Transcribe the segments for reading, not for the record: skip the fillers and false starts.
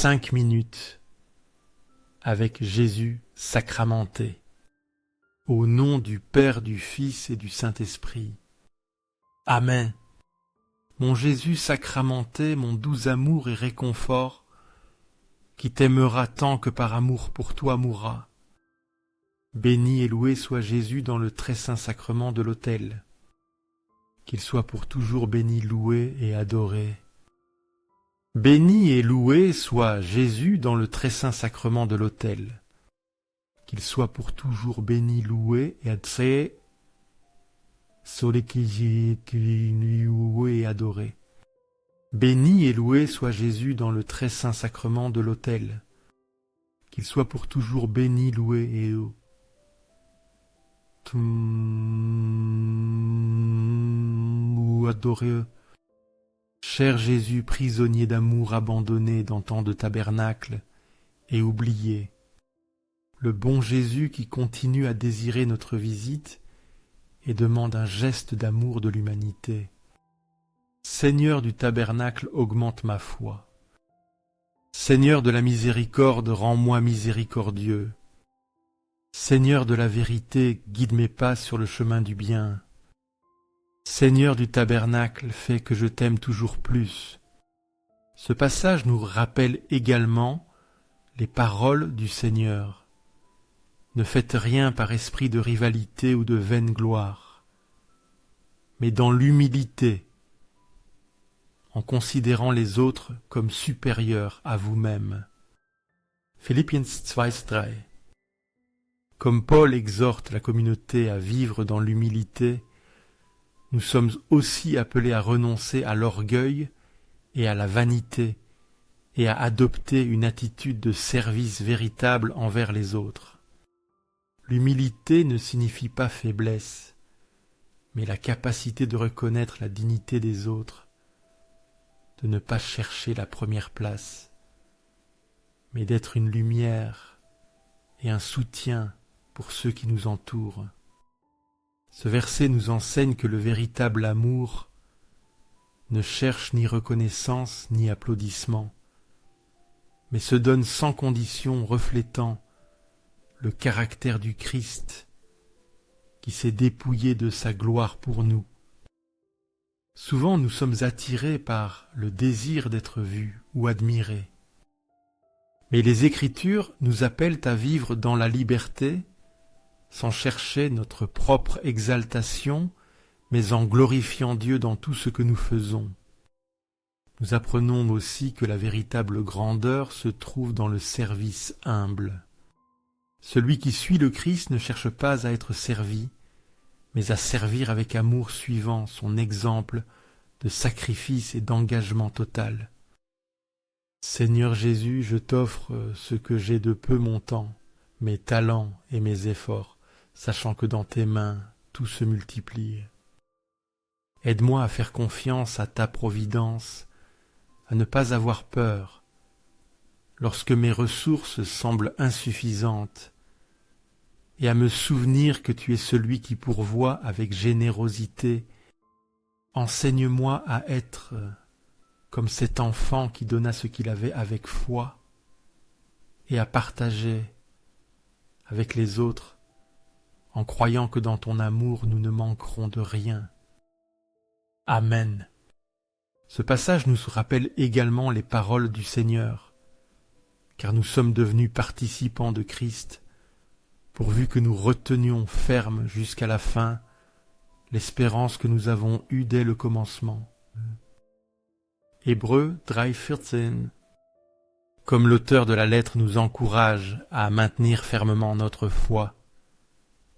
5 minutes avec Jésus sacramenté, au nom du Père, du Fils et du Saint-Esprit. Amen. Mon Jésus sacramenté, mon doux amour et réconfort, qui t'aimera tant que par amour pour toi mourra. Béni et loué soit Jésus dans le très saint sacrement de l'autel. Qu'il soit pour toujours béni, loué et adoré. Béni et loué soit Jésus dans le très saint sacrement de l'autel. Qu'il soit pour toujours béni, loué et adoré. Et adoré. Béni et loué soit Jésus dans le très saint sacrement de l'autel. Qu'il soit pour toujours béni, loué et adoré. Cher Jésus, prisonnier d'amour abandonné dans tant de tabernacles et oublié, le bon Jésus qui continue à désirer notre visite et demande un geste d'amour de l'humanité. Seigneur du tabernacle, augmente ma foi. Seigneur de la miséricorde, rends-moi miséricordieux. Seigneur de la vérité, guide mes pas sur le chemin du bien. Seigneur du tabernacle, fais que je t'aime toujours plus. Ce passage nous rappelle également les paroles du Seigneur. Ne faites rien par esprit de rivalité ou de vaine gloire, mais dans l'humilité, en considérant les autres comme supérieurs à vous-même. Philippiens 2,3. Comme Paul exhorte la communauté à vivre dans l'humilité, nous sommes aussi appelés à renoncer à l'orgueil et à la vanité et à adopter une attitude de service véritable envers les autres. L'humilité ne signifie pas faiblesse, mais la capacité de reconnaître la dignité des autres, de ne pas chercher la première place, mais d'être une lumière et un soutien pour ceux qui nous entourent. Ce verset nous enseigne que le véritable amour ne cherche ni reconnaissance ni applaudissement, mais se donne sans condition, reflétant le caractère du Christ qui s'est dépouillé de sa gloire pour nous. Souvent nous sommes attirés par le désir d'être vus ou admirés. Mais les Écritures nous appellent à vivre dans la liberté, sans chercher notre propre exaltation, mais en glorifiant Dieu dans tout ce que nous faisons. Nous apprenons aussi que la véritable grandeur se trouve dans le service humble. Celui qui suit le Christ ne cherche pas à être servi, mais à servir avec amour suivant son exemple de sacrifice et d'engagement total. Seigneur Jésus, je t'offre ce que j'ai de peu mon temps, mes talents et mes efforts, sachant que dans tes mains tout se multiplie. Aide-moi à faire confiance à ta providence, à ne pas avoir peur, lorsque mes ressources semblent insuffisantes, et à me souvenir que tu es celui qui pourvoit avec générosité. Enseigne-moi à être comme cet enfant qui donna ce qu'il avait avec foi, et à partager avec les autres, en croyant que dans ton amour nous ne manquerons de rien. Amen. Ce passage nous rappelle également les paroles du Seigneur, car nous sommes devenus participants de Christ, pourvu que nous retenions ferme jusqu'à la fin l'espérance que nous avons eue dès le commencement. Hébreux 3:14. Comme l'auteur de la lettre nous encourage à maintenir fermement notre foi,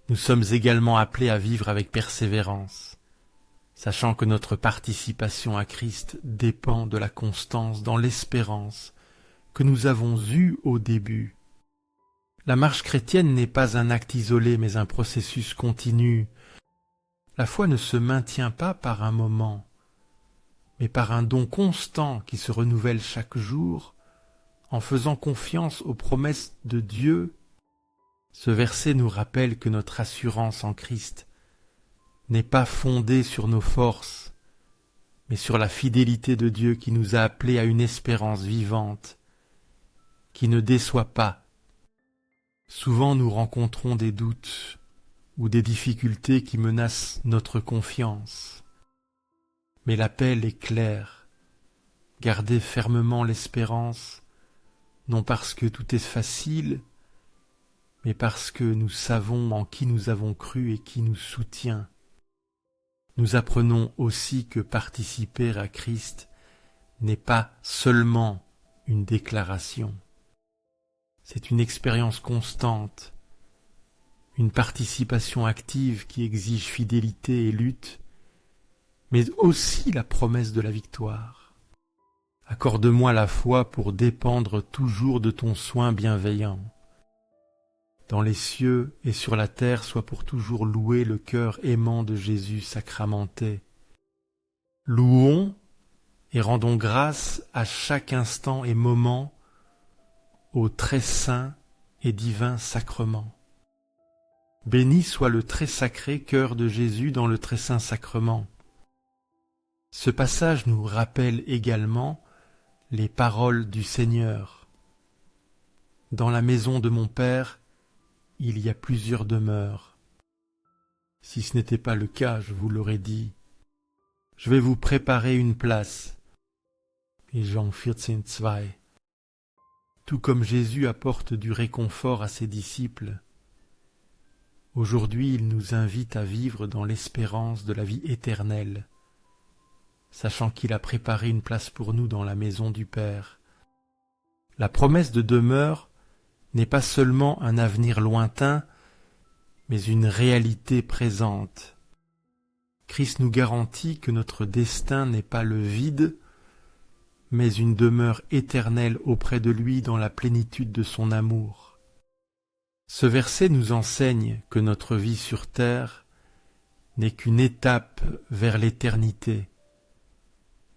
nous sommes également appelés à vivre avec persévérance, sachant que notre participation à Christ dépend de la constance dans l'espérance que nous avons eue au début. La marche chrétienne n'est pas un acte isolé, mais un processus continu. La foi ne se maintient pas par un moment, mais par un don constant qui se renouvelle chaque jour, en faisant confiance aux promesses de Dieu. Ce verset nous rappelle que notre assurance en Christ n'est pas fondée sur nos forces, mais sur la fidélité de Dieu qui nous a appelés à une espérance vivante qui ne déçoit pas. Souvent nous rencontrons des doutes ou des difficultés qui menacent notre confiance. Mais l'appel est clair. Gardez fermement l'espérance, non parce que tout est facile, mais parce que nous savons en qui nous avons cru et qui nous soutient. Nous apprenons aussi que participer à Christ n'est pas seulement une déclaration. C'est une expérience constante, une participation active qui exige fidélité et lutte, mais aussi la promesse de la victoire. Accorde-moi la foi pour dépendre toujours de ton soin bienveillant. Dans les cieux et sur la terre soit pour toujours loué le cœur aimant de Jésus sacramenté. Louons et rendons grâce à chaque instant et moment au très saint et divin sacrement. Béni soit le très sacré cœur de Jésus dans le très saint sacrement. Ce passage nous rappelle également les paroles du Seigneur. Dans la maison de mon Père, il y a plusieurs demeures. Si ce n'était pas le cas, je vous l'aurais dit. Je vais vous préparer une place. Et Jean 14,2. Tout comme Jésus apporte du réconfort à ses disciples, aujourd'hui il nous invite à vivre dans l'espérance de la vie éternelle, sachant qu'il a préparé une place pour nous dans la maison du Père. La promesse de demeure n'est pas seulement un avenir lointain, mais une réalité présente. Christ nous garantit que notre destin n'est pas le vide, mais une demeure éternelle auprès de lui dans la plénitude de son amour. Ce verset nous enseigne que notre vie sur terre n'est qu'une étape vers l'éternité,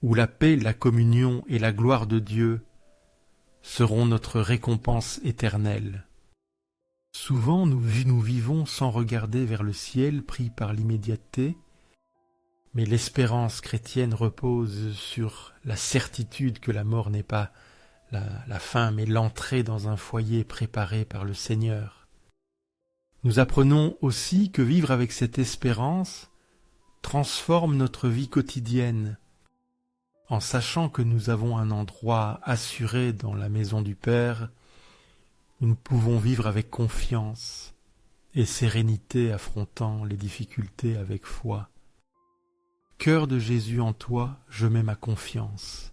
où la paix, la communion et la gloire de Dieu seront notre récompense éternelle. Souvent nous vivons sans regarder vers le ciel, pris par l'immédiateté, mais l'espérance chrétienne repose sur la certitude que la mort n'est pas la fin, mais l'entrée dans un foyer préparé par le Seigneur. Nous apprenons aussi que vivre avec cette espérance transforme notre vie quotidienne, en sachant que nous avons un endroit assuré dans la maison du Père. Nous pouvons vivre avec confiance et sérénité, affrontant les difficultés avec foi. Cœur de Jésus, en toi, je mets ma confiance.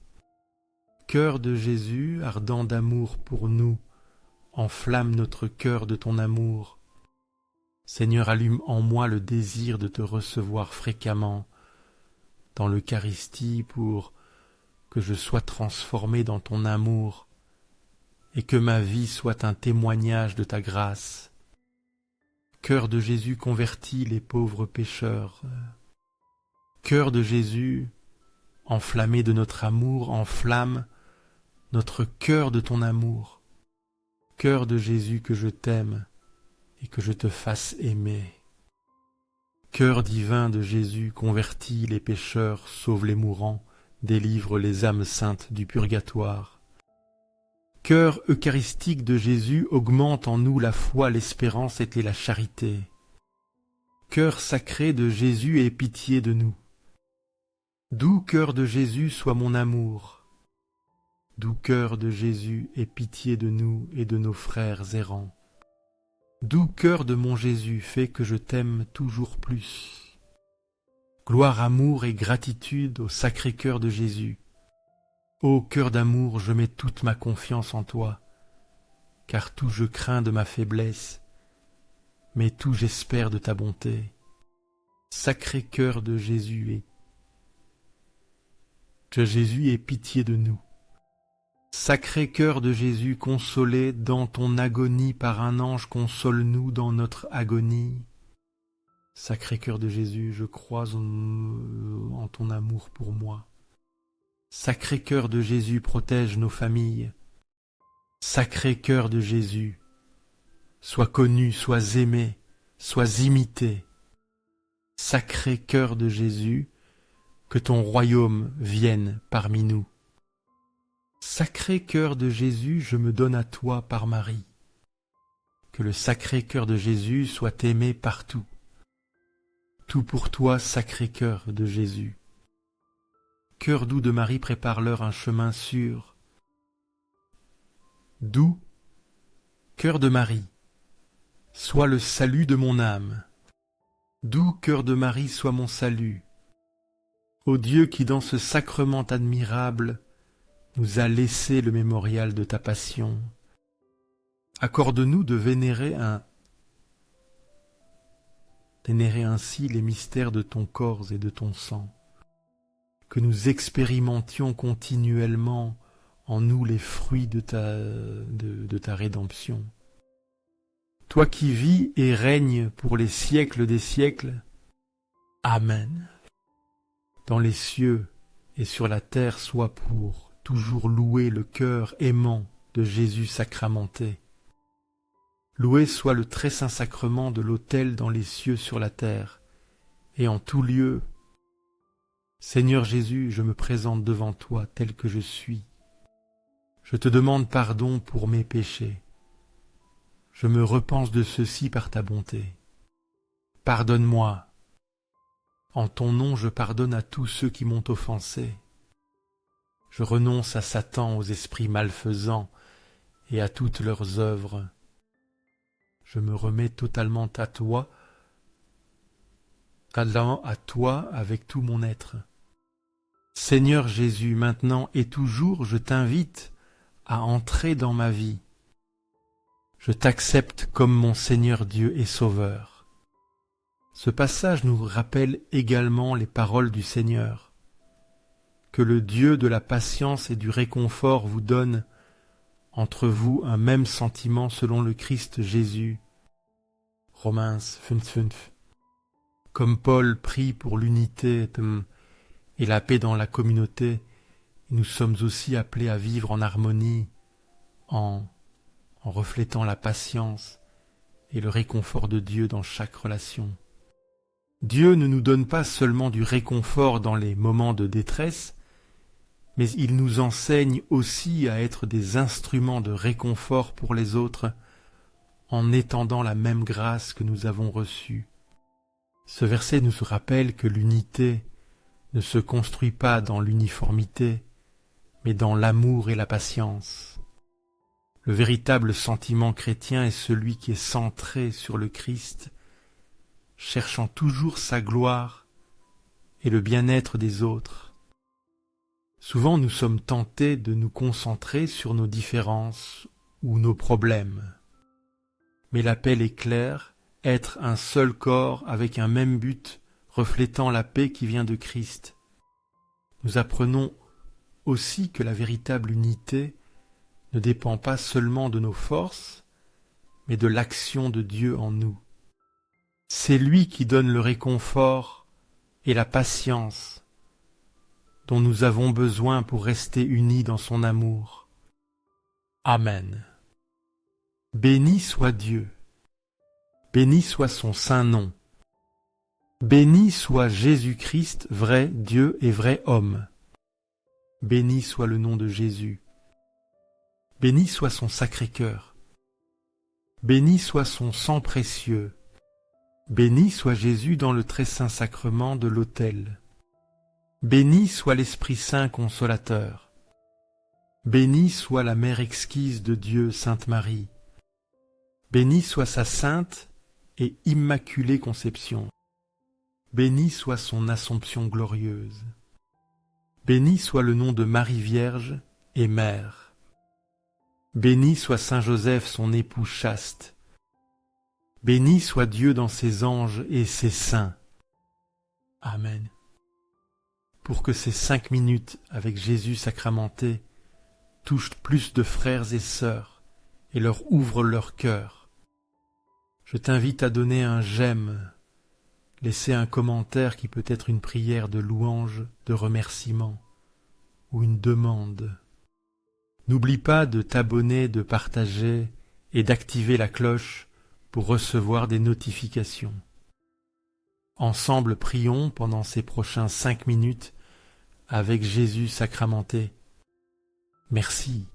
Cœur de Jésus, ardent d'amour pour nous, enflamme notre cœur de ton amour. Seigneur, allume en moi le désir de te recevoir fréquemment dans l'Eucharistie pour que je sois transformé dans ton amour et que ma vie soit un témoignage de ta grâce. Cœur de Jésus, convertis les pauvres pécheurs. Cœur de Jésus, enflammé de notre amour, enflamme notre cœur de ton amour. Cœur de Jésus, que je t'aime et que je te fasse aimer. Cœur divin de Jésus, convertis les pécheurs, sauve les mourants, délivre les âmes saintes du purgatoire. Cœur eucharistique de Jésus, augmente en nous la foi, l'espérance et la charité. Cœur sacré de Jésus, aie pitié de nous. Doux cœur de Jésus, sois mon amour. Doux cœur de Jésus, aie pitié de nous et de nos frères errants. Doux cœur de mon Jésus, fais que je t'aime toujours plus. Gloire, amour et gratitude au sacré cœur de Jésus. Ô cœur d'amour, je mets toute ma confiance en toi, car tout je crains de ma faiblesse, mais tout j'espère de ta bonté. Sacré cœur de Jésus, que Jésus ait pitié de nous. Sacré cœur de Jésus, consolé dans ton agonie par un ange, console-nous dans notre agonie. Sacré cœur de Jésus, je crois en ton amour pour moi. Sacré cœur de Jésus, protège nos familles. Sacré cœur de Jésus, sois connu, sois aimé, sois imité. Sacré cœur de Jésus, que ton royaume vienne parmi nous. Sacré cœur de Jésus, je me donne à toi par Marie. Que le sacré cœur de Jésus soit aimé partout. Tout pour toi, sacré cœur de Jésus. Cœur doux de Marie, prépare-leur un chemin sûr. Doux, cœur de Marie, sois le salut de mon âme. Doux cœur de Marie, sois mon salut. Ô Dieu qui dans ce sacrement admirable nous a laissé le mémorial de ta passion, accorde-nous de vénérer ainsi les mystères de ton corps et de ton sang, que nous expérimentions continuellement en nous les fruits de ta rédemption. Toi qui vis et règnes pour les siècles des siècles, Amen. Dans les cieux et sur la terre soit pour toujours loué le cœur aimant de Jésus sacramenté. Loué soit le très saint sacrement de l'autel dans les cieux sur la terre, et en tout lieu. Seigneur Jésus, je me présente devant toi tel que je suis. Je te demande pardon pour mes péchés. Je me repense de ceux-ci par ta bonté. Pardonne-moi. En ton nom, je pardonne à tous ceux qui m'ont offensé. Je renonce à Satan, aux esprits malfaisants et à toutes leurs œuvres. Je me remets totalement à toi avec tout mon être. Seigneur Jésus, maintenant et toujours, je t'invite à entrer dans ma vie. Je t'accepte comme mon Seigneur Dieu et Sauveur. Ce passage nous rappelle également les paroles du Seigneur. Que le Dieu de la patience et du réconfort vous donne entre vous un même sentiment selon le Christ Jésus. Romains 5,5. Comme Paul prie pour l'unité et la paix dans la communauté, nous sommes aussi appelés à vivre en harmonie, en reflétant la patience et le réconfort de Dieu dans chaque relation. Dieu ne nous donne pas seulement du réconfort dans les moments de détresse, mais il nous enseigne aussi à être des instruments de réconfort pour les autres en étendant la même grâce que nous avons reçue. Ce verset nous rappelle que l'unité ne se construit pas dans l'uniformité, mais dans l'amour et la patience. Le véritable sentiment chrétien est celui qui est centré sur le Christ, cherchant toujours sa gloire et le bien-être des autres. Souvent nous sommes tentés de nous concentrer sur nos différences ou nos problèmes. Mais l'appel est clair, être un seul corps avec un même but, reflétant la paix qui vient de Christ. Nous apprenons aussi que la véritable unité ne dépend pas seulement de nos forces, mais de l'action de Dieu en nous. C'est lui qui donne le réconfort et la patience dont nous avons besoin pour rester unis dans son amour. Amen. Béni soit Dieu. Béni soit son saint nom. Béni soit Jésus-Christ, vrai Dieu et vrai homme. Béni soit le nom de Jésus. Béni soit son sacré cœur. Béni soit son sang précieux. Béni soit Jésus dans le très saint sacrement de l'autel. Béni soit l'Esprit Saint consolateur. Béni soit la Mère exquise de Dieu, Sainte Marie. Béni soit sa sainte et immaculée conception. Béni soit son Assomption glorieuse. Béni soit le nom de Marie Vierge et Mère. Béni soit Saint Joseph, son époux chaste. Béni soit Dieu dans ses anges et ses saints. Amen. Pour que ces 5 minutes avec Jésus sacramenté touchent plus de frères et sœurs et leur ouvrent leur cœur. Je t'invite à donner un j'aime, laisser un commentaire qui peut être une prière de louange, de remerciement ou une demande. N'oublie pas de t'abonner, de partager et d'activer la cloche pour recevoir des notifications. Ensemble, prions pendant ces prochains 5 minutes avec Jésus sacramenté. Merci.